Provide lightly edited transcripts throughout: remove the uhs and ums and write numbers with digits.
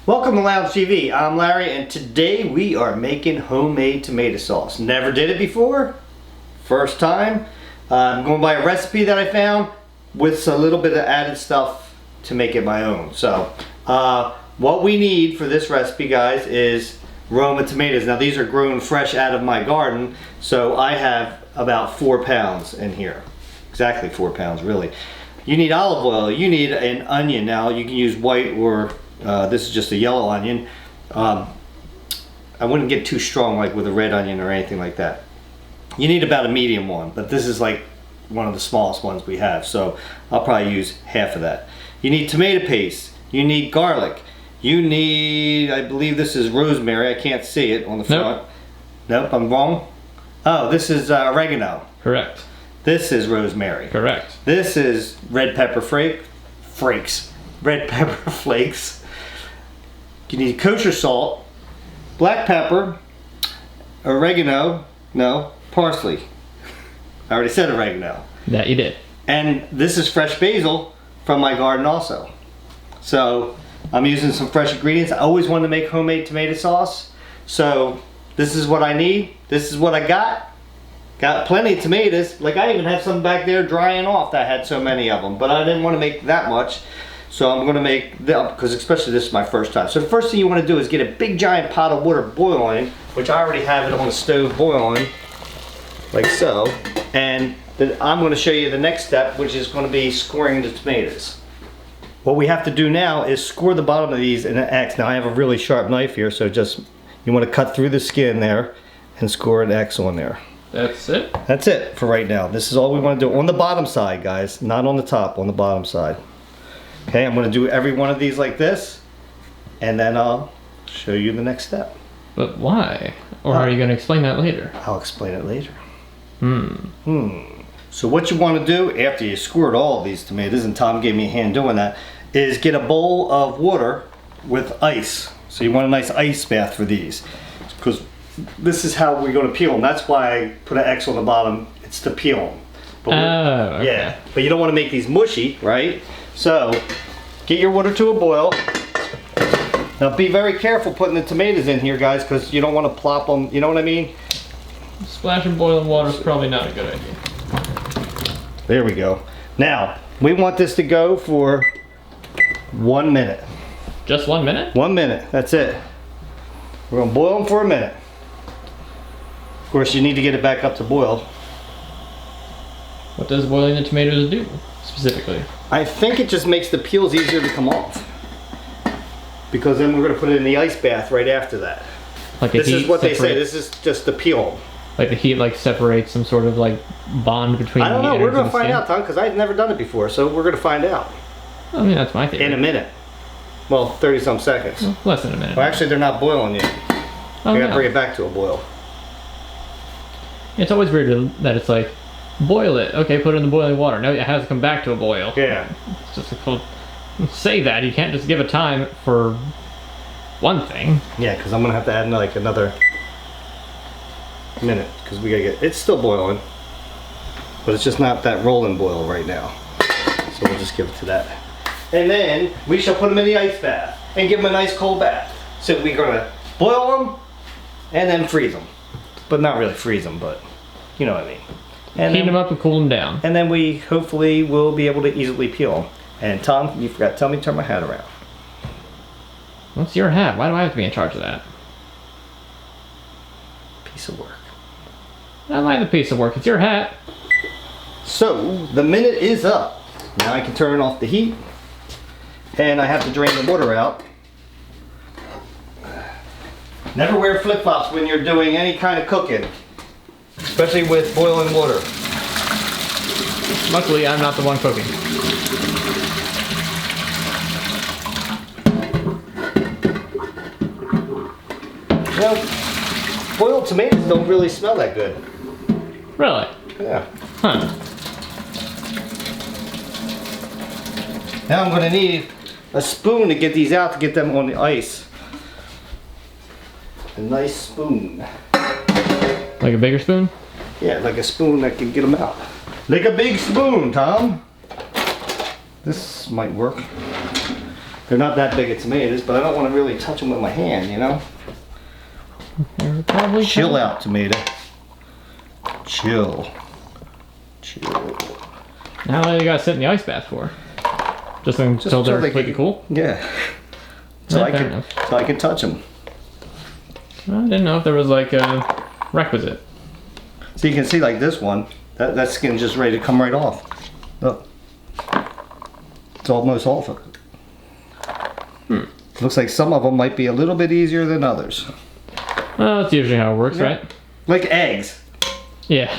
Welcome to Lounge TV. I'm Larry, and today we are making homemade tomato sauce. Never did it before. First time. I'm going by a recipe that I found with a little bit of added stuff to make it my own. So, what we need for this recipe, guys, is Roma tomatoes. Now, these are grown fresh out of my garden, so I have about 4 pounds in here. Exactly 4 pounds, really. You need olive oil. You need an onion. Now, you can use white or this is just a yellow onion. I wouldn't get too strong like with a red onion or anything like that. You need about a medium one, but this is like one of the smallest ones we have, so I'll probably use half of that. You need tomato paste. You need garlic. You need, I believe this is rosemary. I can't see it on the front. Nope, I'm wrong. Oh, this is oregano. Correct. This is rosemary. Correct. This is red pepper flakes. Red pepper flakes. You need kosher salt, black pepper, oregano, no, parsley. I already said oregano. That you did. And this is fresh basil from my garden also. So I'm using some fresh ingredients. I always wanted to make homemade tomato sauce. So this is what I need. This is what I got. Got plenty of tomatoes. Like I even have some back there drying off that had so many of them. But I didn't want to make that much. So I'm going to make, because especially this is my first time. So the first thing you want to do is get a big giant pot of water boiling, which I already have it on the stove boiling, like so. And then I'm going to show you the next step, which is going to be scoring the tomatoes. What we have to do now is score the bottom of these in an X. Now I have a really sharp knife here, so just, you want to cut through the skin there and score an X on there. That's it? That's it for right now. This is all we want to do on the bottom side, guys. Not on the top, on the bottom side. Okay, I'm going to do every one of these like this, and then I'll show you the next step. But why? Or are you going to explain that later? I'll explain it later. So what you want to do after you squirt all of these tomatoes, and Tom gave me a hand doing that, is get a bowl of water with ice. So you want a nice ice bath for these, because this is how we're going to peel them. That's why I put an X on the bottom. It's to peel them. But okay. Yeah, but you don't want to make these mushy, right? So get your water to a boil. Now be very careful putting the tomatoes in here, guys, because you don't want to plop them. You know what I mean? Splashing boiling water is probably not a good idea. There we go. Now we want this to go for 1 minute. Just 1 minute? 1 minute. That's it. We're gonna boil them for a minute. Of course, you need to get it back up to boil. What does boiling the tomatoes do specifically? I think it just makes the peels easier to come off, because then we're going to put it in the ice bath right after that. Like this is what they say. This is just the peel. Like the heat separates some sort of bond between. I don't know. We're going to find skin? out, Tom, because I've never done it before. So we're going to find out. I mean, that's my theory. In a minute. Well, 30 some seconds. Well, less than a minute. Well, actually, they're not boiling yet. Oh, I got to bring it back to a boil. It's always weird that it's like, boil it. Okay, put it in the boiling water. No, it has to come back to a boil. Yeah. It's just say that. You can't just give a time for one thing. Yeah, because I'm going to have to add another minute, because we got to get, it's still boiling, but it's just not that rolling boil right now. So we'll just give it to that. And then we shall put them in the ice bath and give them a nice cold bath. So we're going to boil them and then freeze them. But not really freeze them, but you know what I mean. And Heat them up and cool them down. And then we hopefully will be able to easily peel them. And Tom, you forgot to tell me to turn my hat around. What's your hat? Why do I have to be in charge of that? Piece of work. I like the piece of work. It's your hat. So the minute is up. Now I can turn off the heat. And I have to drain the water out. Never wear flip-flops when you're doing any kind of cooking, especially with boiling water. Luckily, I'm not the one cooking. Well, boiled tomatoes don't really smell that good. Really? Yeah. Huh. Now I'm going to need a spoon to get these out, to get them on the ice. A nice spoon. Like a bigger spoon? Yeah, like a spoon that can get them out. Like a big spoon, Tom. This might work. They're not that big of tomatoes, but I don't want to really touch them with my hand, you know? They're probably Chill out, tomato. Chill. Chill. How long you gotta sit in the ice bath for? Just until they're completely cool? Yeah. So, Yeah, I can touch them. I didn't know if there was like a requisite. So you can see like this one, that skin's just ready to come right off. Look. It's almost off of it. Looks like some of them might be a little bit easier than others. Well, that's usually how it works, right? Like eggs. Yeah.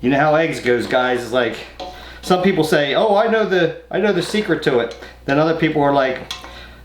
You know how eggs goes, guys. It's like some people say, "Oh, I know the secret to it." Then other people are like,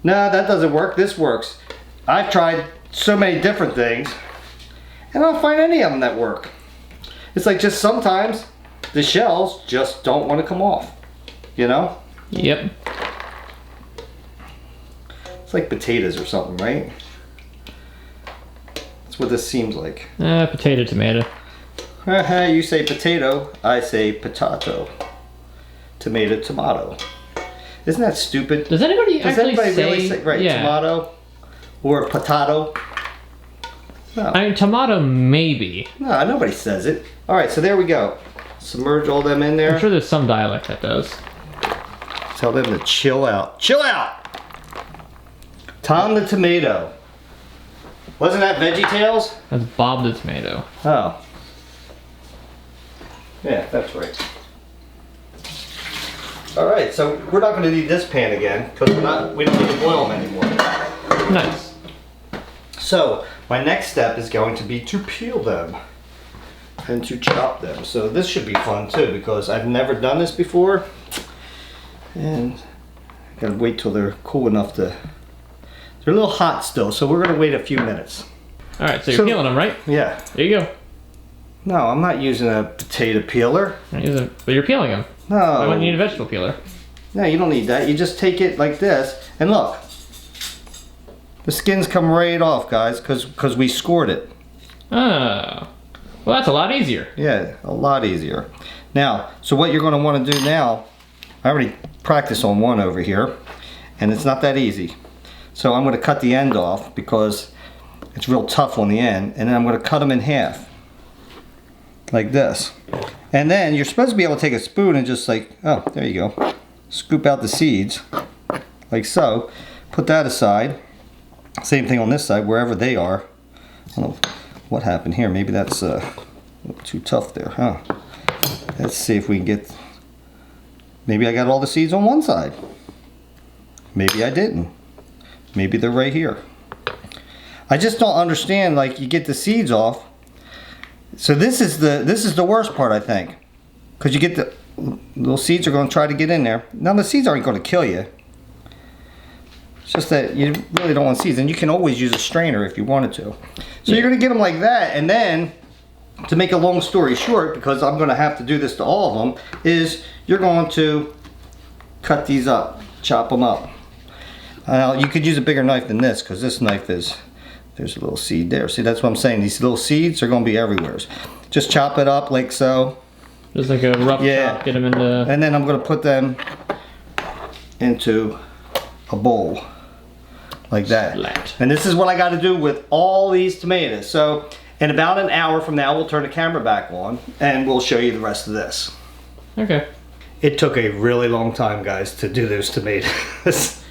"Nah, that doesn't work. This works." I've tried so many different things, and I don't find any of them that work. It's like just sometimes the shells just don't want to come off. You know? Yep. It's like potatoes or something, right? That's what this seems like. Potato, tomato. You say potato, I say potato. Tomato, tomato. Isn't that stupid? Does anybody really say tomato or potato? No. I mean, tomato maybe. No, nobody says it. All right, so there we go. Submerge all them in there. I'm sure there's some dialect that does. Tell them to chill out. Chill out! Tom the tomato. Wasn't that VeggieTales? That's Bob the tomato. Oh. Yeah, that's right. All right, so we're not going to need this pan again because we don't need to boil them anymore. Nice. So my next step is going to be to peel them and to chop them. So this should be fun too because I've never done this before, and I gotta wait till they're cool enough to. They're a little hot still, so we're gonna wait a few minutes. All right, so you're peeling them, right? Yeah. There you go. No, I'm not using a potato peeler. But you're peeling them. No. Why wouldn't you need a vegetable peeler? No, you don't need that. You just take it like this, and look. The skins come right off, guys, because we scored it. Oh. Well, that's a lot easier. Yeah, a lot easier. Now, so what you're going to want to do now, I already practiced on one over here, and it's not that easy. So I'm going to cut the end off because it's real tough on the end, and then I'm going to cut them in half. Like this. And then you're supposed to be able to take a spoon and just like, oh, there you go. Scoop out the seeds, like so. Put that aside. Same thing on this side, wherever they are. I don't know what happened here. Maybe that's a little too tough there, huh? Let's see if we can get... Maybe I got all the seeds on one side. Maybe I didn't. Maybe they're right here. I just don't understand, like, you get the seeds off. So this is the worst part, I think. Because you get the little seeds are going to try to get in there. Now the seeds aren't going to kill you. It's just that you really don't want seeds, and you can always use a strainer if you wanted to. So you're going to get them like that, and then, to make a long story short, because I'm going to have to do this to all of them, is you're going to cut these up, chop them up. You could use a bigger knife than this, because this knife is, there's a little seed there. See, that's what I'm saying. These little seeds are going to be everywhere. Just chop it up like so. Just like a rough chop, get them into... And then I'm going to put them into a bowl. Like that. Splat. And this is what I got to do with all these tomatoes. So in about an hour from now, we'll turn the camera back on and we'll show you the rest of this. Okay. It took a really long time, guys, to do those tomatoes.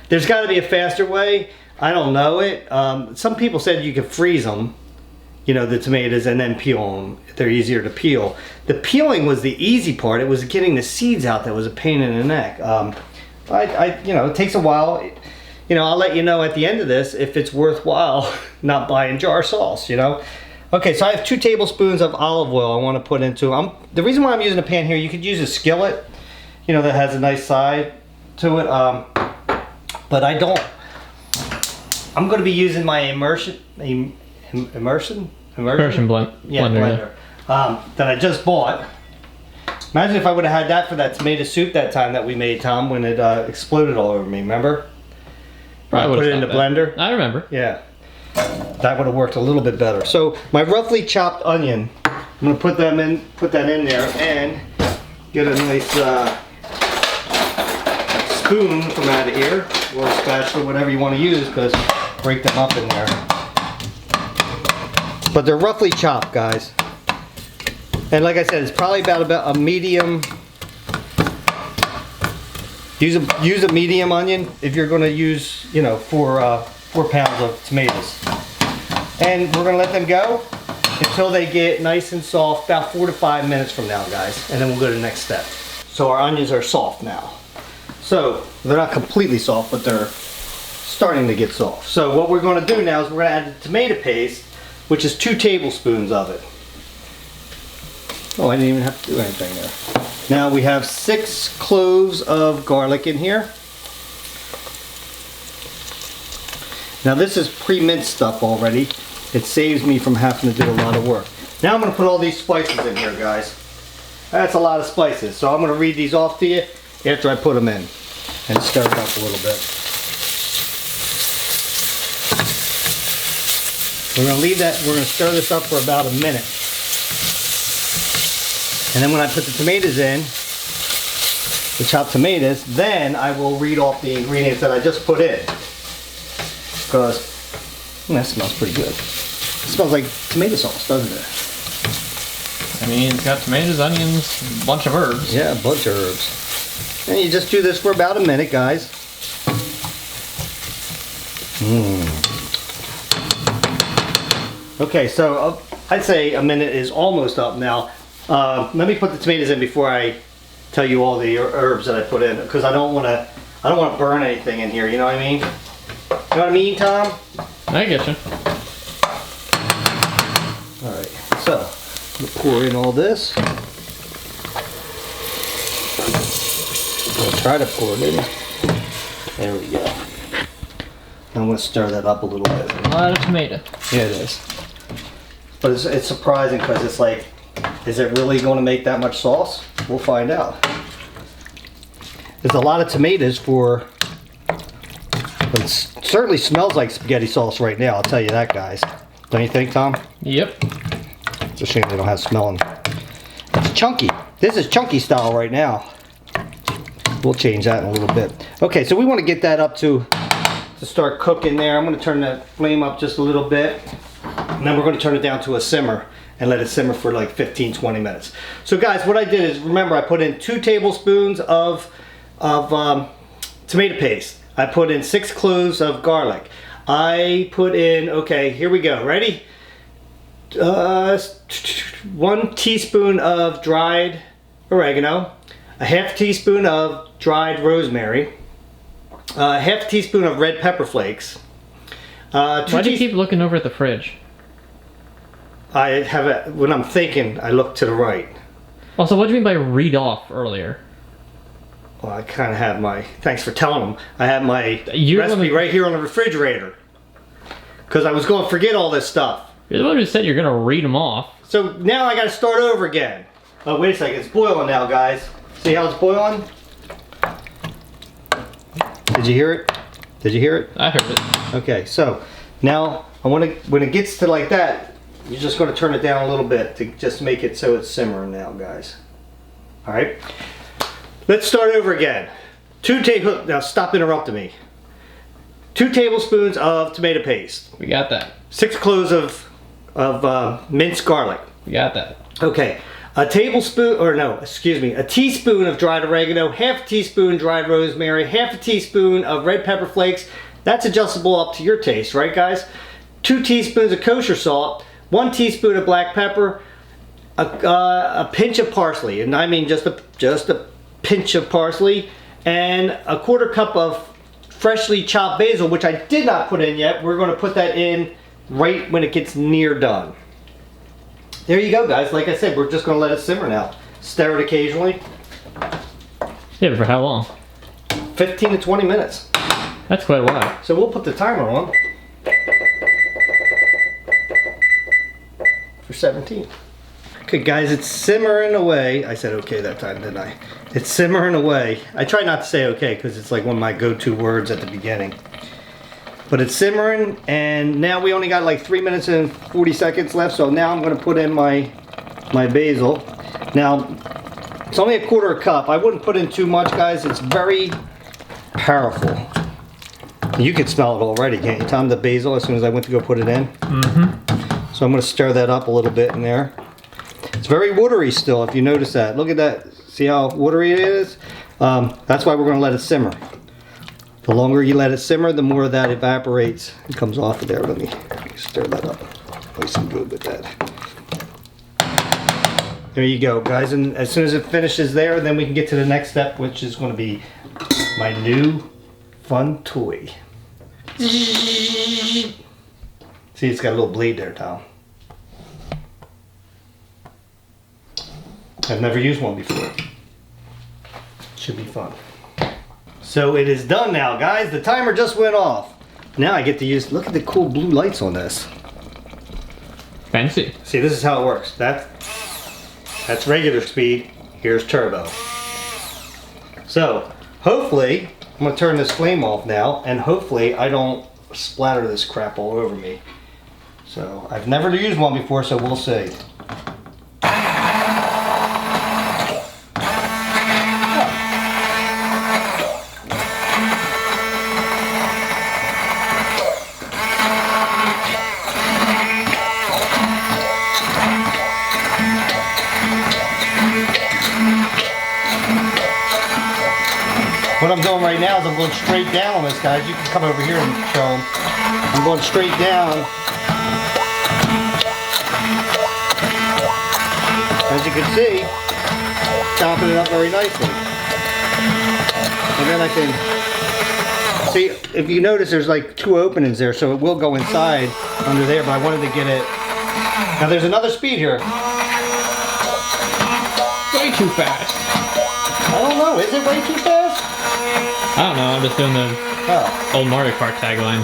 There's got to be a faster way. I don't know it. Some people said you could freeze them, you know, the tomatoes, and then peel them. They're easier to peel. The peeling was the easy part. It was getting the seeds out that was a pain in the neck. You know, it takes a while. You know, I'll let you know at the end of this if it's worthwhile not buying jar sauce, you know. Okay, so I have 2 tablespoons of olive oil I want to put into. The reason why I'm using a pan here, you could use a skillet, you know, that has a nice side to it. But I don't. I'm going to be using my immersion blender. Yeah, blender. That I just bought. Imagine if I would have had that for that tomato soup that time that we made, Tom, when it exploded all over me, remember? I put it in the blender. I remember. Yeah. That would have worked a little bit better. So my roughly chopped onion, I'm going to put that in there and get a nice spoon from out of here, or a spatula, whatever you want to use, because break them up in there. But they're roughly chopped, guys. And like I said, it's probably about a medium. Use a medium onion if you're going to use, you know, 4 pounds of tomatoes. And we're going to let them go until they get nice and soft, about 4 to 5 minutes from now, guys. And then we'll go to the next step. So our onions are soft now. So they're not completely soft, but they're starting to get soft. So what we're going to do now is we're going to add the tomato paste, which is 2 tablespoons of it. Oh, I didn't even have to do anything there. Now we have 6 cloves of garlic in here. Now this is pre-minced stuff already. It saves me from having to do a lot of work. Now I'm going to put all these spices in here, guys. That's a lot of spices. So I'm going to read these off to you after I put them in and stir it up a little bit. We're going to leave that, we're going to stir this up for about a minute. And then when I put the tomatoes in, the chopped tomatoes, then I will read off the ingredients that I just put in. Because that smells pretty good. It smells like tomato sauce, doesn't it? I mean, it's got tomatoes, onions, a bunch of herbs. Yeah, a bunch of herbs. And you just do this for about a minute, guys. Okay, so I'd say a minute is almost up now. Let me put the tomatoes in before I tell you all the herbs that I put in, because I don't want to burn anything in here. You know what I mean? You know what I mean, Tom? I get you. All right. So we'll pour in all this. We'll try to pour it in. There we go. I'm going to stir that up a little bit. A lot of tomato. Yeah, it is. But it's surprising because it's like, is it really going to make that much sauce? We'll find out. There's a lot of tomatoes for, but it certainly smells like spaghetti sauce right now, I'll tell you that, guys. Don't you think, Tom? Yep. It's a shame they don't have smelling. It's chunky. This is chunky style right now. We'll change that in a little bit. Okay, so we want to get that up to start cooking there. I'm going to turn that flame up just a little bit. And then we're going to turn it down to a simmer and let it simmer for like 15-20 minutes. So guys, what I did is, remember, I put in 2 tablespoons of tomato paste. I put in 6 cloves of garlic. I put in, okay, here we go. Ready? 1 teaspoon of dried oregano, a half teaspoon of dried rosemary, half teaspoon of red pepper flakes. Why do you keep looking over at the fridge? I have a, when I'm thinking, I look to the right. Also, what do you mean by read off earlier? Well, I kind of have my, thanks for telling them, I have my recipe right here on the refrigerator. Because I was going to forget all this stuff. You're the one who said you're going to read them off. So now I got to start over again. Oh, wait a second, it's boiling now, guys. See how it's boiling? Did you hear it? Did you hear it? I heard it. Okay, so now I want to, when it gets to like that, you're just going to turn it down a little bit to just make it so it's simmering now, guys. All right. Let's start over again. Now stop interrupting me. 2 tablespoons of tomato paste. We got that. 6 cloves of minced garlic. We got that. Okay. A teaspoon of dried oregano, half a teaspoon dried rosemary, half a teaspoon of red pepper flakes. That's adjustable up to your taste, right, guys? 2 teaspoons of kosher salt, 1 teaspoon of black pepper, a pinch of parsley, and I mean just a pinch of parsley, and a 1/4 cup of freshly chopped basil, which I did not put in yet. We're going to put that in right when it gets near done. There you go, guys. Like I said, we're just going to let it simmer now. Stir it occasionally. Yeah, but for how long? 15 to 20 minutes. That's quite a while. So we'll put the timer on for 17. Okay, guys, it's simmering away. I said okay that time, didn't I? It's simmering away. I try not to say okay because it's like one of my go-to words at the beginning. But it's simmering, and now we only got like 3 minutes and 40 seconds left, so now I'm going to put in my basil. Now, it's only a 1/4 cup. I wouldn't put in too much, guys. It's very powerful. You can smell it already, can't you, Tom? The basil, as soon as I went to go put it in. Mm-hmm. So I'm going to stir that up a little bit in there. It's very watery still, if you notice that. Look at that. See how watery it is? That's why we're going to let it simmer. The longer you let it simmer, the more that evaporates and comes off of there. Let me stir that up nice and good with that. There you go, guys. And as soon as it finishes there, then we can get to the next step, which is going to be my new fun toy. See, it's got a little blade there, Tom. I've never used one before. Should be fun. So it is done now, guys. The timer just went off. Now I get to use, look at the cool blue lights on this. Fancy. See, this is how it works. That's regular speed. Here's turbo. So hopefully, I'm gonna turn this flame off now, and hopefully I don't splatter this crap all over me. So I've never used one before, so we'll see. What I'm doing right now is I'm going straight down on this, guys. You can come over here and show them. I'm going straight down. As you can see, chopping it up very nicely. And then I can see, if you notice, there's like 2 openings there, so it will go inside under there, but I wanted to get it. Now there's another speed here. Way too fast. I don't know, is it way too fast? I don't know, I'm just doing the old Mario Kart tagline.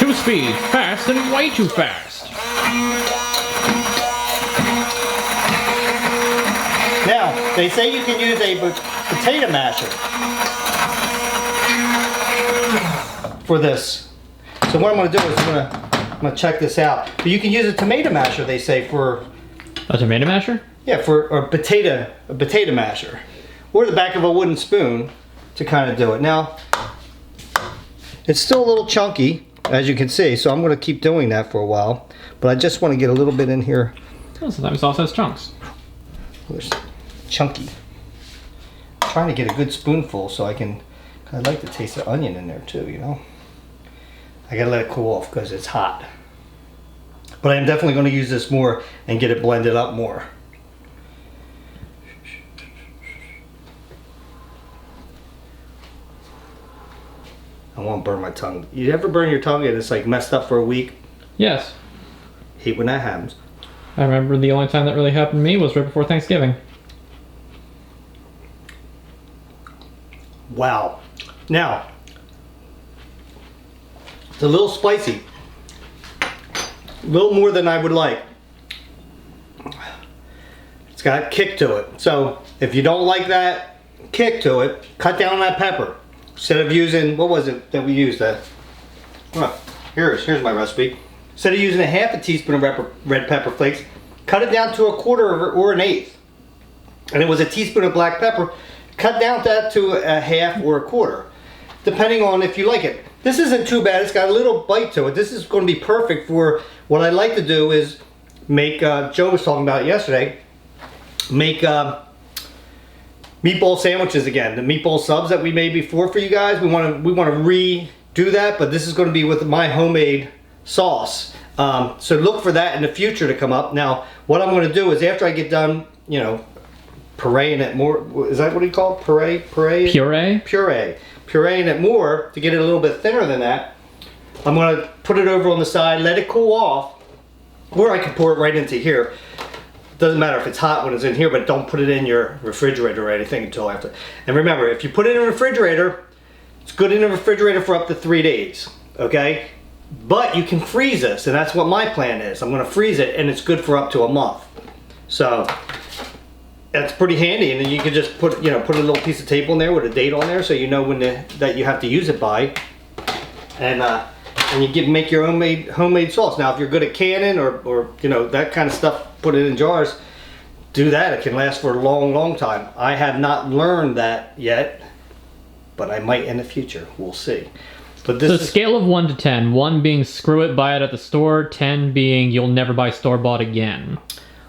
2 speeds, fast and way too fast. Now, they say you can use a potato masher for this. So what I'm going to do is I'm going to check this out. But you can use a tomato masher, they say, for... A tomato masher? Yeah, for a potato masher. Or the back of a wooden spoon to kind of do it. Now, it's still a little chunky, as you can see, so I'm going to keep doing that for a while. But I just want to get a little bit in here. Oh, sometimes sauce has chunks. It's chunky. I'm trying to get a good spoonful so I like to taste the onion in there too, you know. I gotta let it cool off because it's hot. But I am definitely going to use this more and get it blended up more. I won't burn my tongue. You ever burn your tongue and it's like messed up for a week? Yes. Hate when that happens. I remember the only time that really happened to me was right before Thanksgiving. Wow. Now, it's a little spicy. A little more than I would like. It's got kick to it. So, if you don't like that kick to it, cut down that pepper. Instead of using, what was it that we used? Here's my recipe. Instead of using a half a teaspoon of red pepper flakes, cut it down to a quarter or an eighth. And it was a teaspoon of black pepper. Cut down that to a half or a quarter, depending on if you like it. This isn't too bad. It's got a little bite to it. This is going to be perfect for what I like to do is make, Joe was talking about it yesterday, make meatball sandwiches again. The meatball subs that we made before for you guys, we want to redo that, but this is going to be with my homemade sauce. So look for that in the future to come up. Now, what I'm going to do is after I get done, you know, pureeing it more, is that what he called? Pureeing it more to get it a little bit thinner than that. I'm going to put it over on the side, let it cool off, or I can pour it right into here. Doesn't matter if it's hot when it's in here, but don't put it in your refrigerator or anything until after. And remember, if you put it in a refrigerator, it's good in the refrigerator for up to 3 days, okay? But you can freeze this, and that's what my plan is. I'm going to freeze it, and it's good for up to a month. So that's pretty handy, and then you can just put a little piece of tape on there with a date on there, so you know when that you have to use it by, and you make your homemade sauce. Now, if you're good at canning or you know that kind of stuff, put it in jars. Do that. It can last for a long, long time. I have not learned that yet. but I might in the future. We'll see. But So this is scale of 1 to 10. 1 being screw it, buy it at the store. 10 being you'll never buy store-bought again.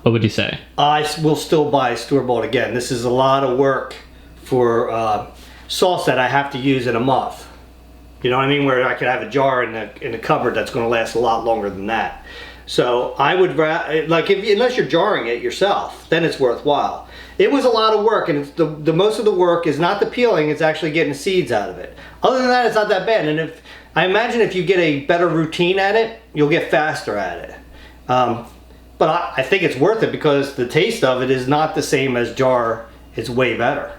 What would you say? I will still buy store-bought again. This is a lot of work for sauce that I have to use in a month. You know what I mean? Where I could have a jar in the cupboard that's going to last a lot longer than that. So I would like unless you're jarring it yourself, then it's worthwhile. It was a lot of work, and it's the most of the work is not the peeling; it's actually getting the seeds out of it. Other than that, it's not that bad. And if I imagine if you get a better routine at it, you'll get faster at it. But I think it's worth it because the taste of it is not the same as jar. It's way better.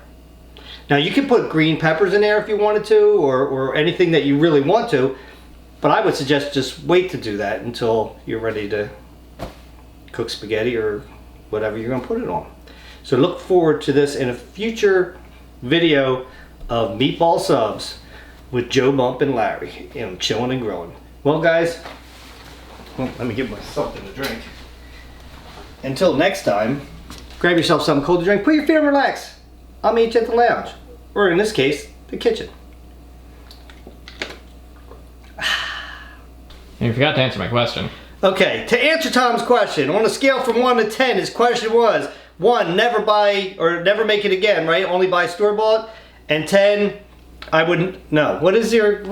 Now you can put green peppers in there if you wanted to, or anything that you really want to, but I would suggest just wait to do that until you're ready to cook spaghetti or whatever you're going to put it on. So look forward to this in a future video of meatball subs with Joe Bump and Larry, chilling and growing. Well guys, let me give myself something to drink. Until next time, grab yourself something cold to drink, put your feet and relax. I'll meet you at the lounge, or in this case, the kitchen. You forgot to answer my question. Okay, to answer Tom's question, on a scale from 1 to 10, his question was 1, never buy or never make it again, right? Only buy store-bought, and 10, I wouldn't. No, what is your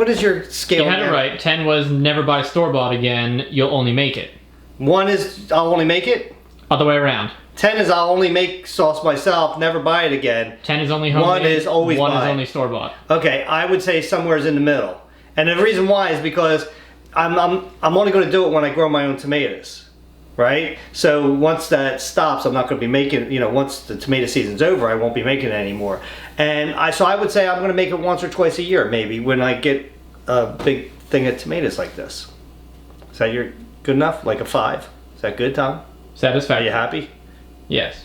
scale? You had again? it right. 10 was never buy store-bought again. You'll only make it. 1 is I'll only make it. Other way around. 10 is I'll only make sauce myself, never buy it again. 10 is only homemade. 1 is always 1 buy. is only store-bought. Okay, I would say somewhere's in the middle. And the reason why is because I'm only going to do it when I grow my own tomatoes, right? So once that stops, I'm not going to be making, once the tomato season's over, I won't be making it anymore. And so I would say I'm going to make it once or twice a year, maybe, when I get a big thing of tomatoes like this. Is that good enough? Like a 5? Is that good, Tom? Are Satisfactory. you happy? Yes.